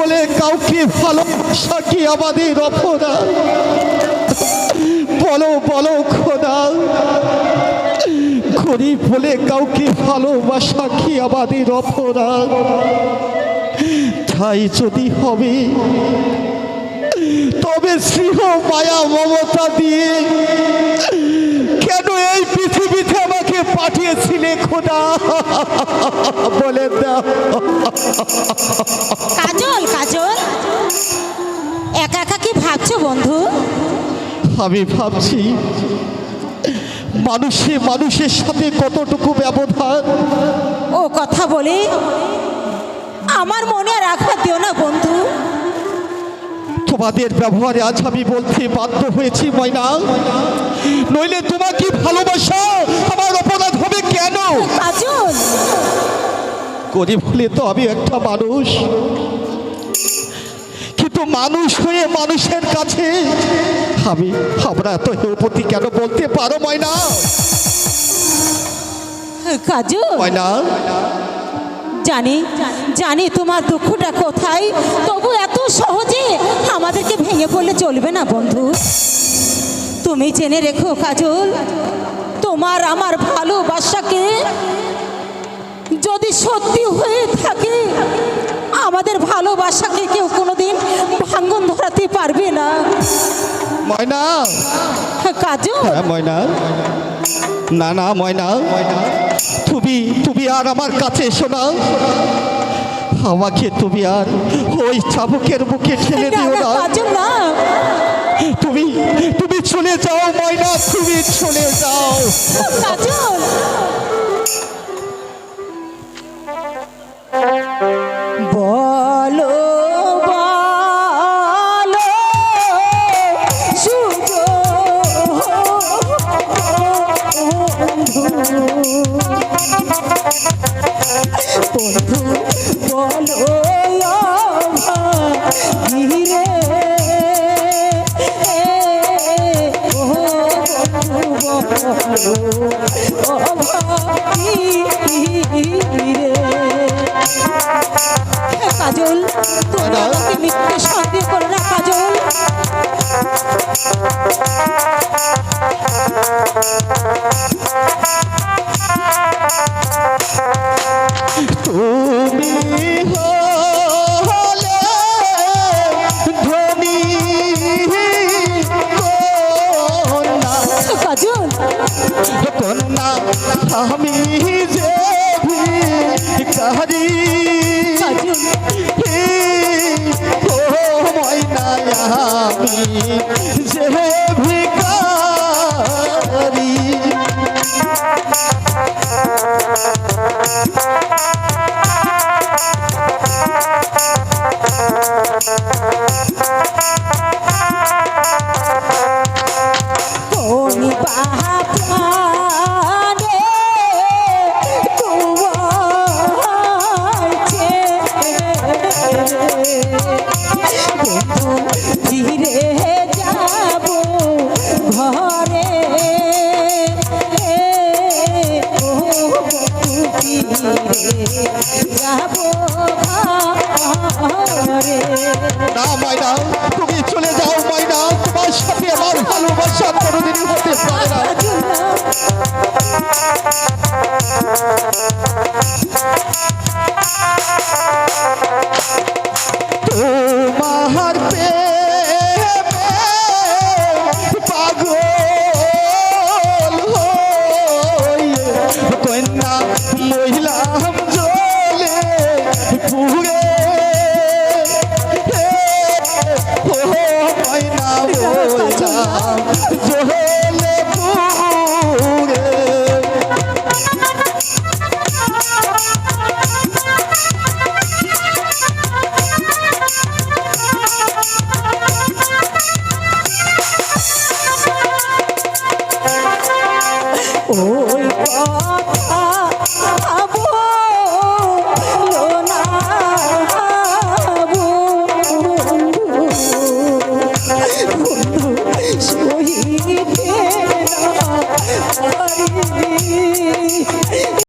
বলে কাউকে ভালোবাসা কি আমাদের অপরাধ? বলো বলো খোদা, গরিব বলে কাউকে ভালোবাসা কি আমাদের অপরাধ? তাই যদি হবে তবে স্নেহ মায়া মমতা দিয়ে কেন এই পৃথিবীতে আমাকে পাঠিয়েছিলে খোদা, বলে দাও। কাজল কাজল, একা একা কি ভাবছো বন্ধু? আমি ভাবছি মানুষের সাথে কতটুকু ব্যবধান। ও কথা বলে আমার মনে আর আঘাত দিও না বন্ধু। তোমাদের ব্যবহারে আজ আমি বলতে বাধ্য হয়েছি ময়না, নইলে তোমাকে ভালোবাসা আমার অপরাধ হবে কেন? কাজল, গরিব হলে তো আমি একটা মানুষ, কিন্তু মানুষ হয়ে মানুষের কাছে আমরা এত হেউপতি কেন বলতে পারো ময়না? কাজল ময়না, জানি জানি তোমার দুঃখটা কোথায়, তবু এত সহজে আমাদেরকে ভেঙে পড়লে চলবে না বন্ধু। তুমি জেনে রেখো কাজল, তোমার আমার ভালোবাসাকে যদি সত্যি হয়ে থাকে, আমাদের ভালোবাসাকে কেউ কোনোদিন ভাঙন ধরাতে পারবে না। ময়না, কাজল, হ্যাঁ ময়না, না না ময়না, তুমি আর আমার কাছে এসো না। আমাকে তুমি আর ওই চাবুকের বুকে ঠেলে দিও না। কাজল না, তুমি চলে যাও ময়না, তুমি চলে যাও। কাজল, বলো বলো শুভ বন্ধু, বলো ধীরে কাজল, তুমি আমাকে মিথ্যে সন্দেহ করো না কাজল। তুমি হলে ধনী কন্যা, কাজল, কন্যা আমি যে ভিখারি, ও ময়না আমি যে ভিখারি। কোন বাহানে তোমার বন্ধু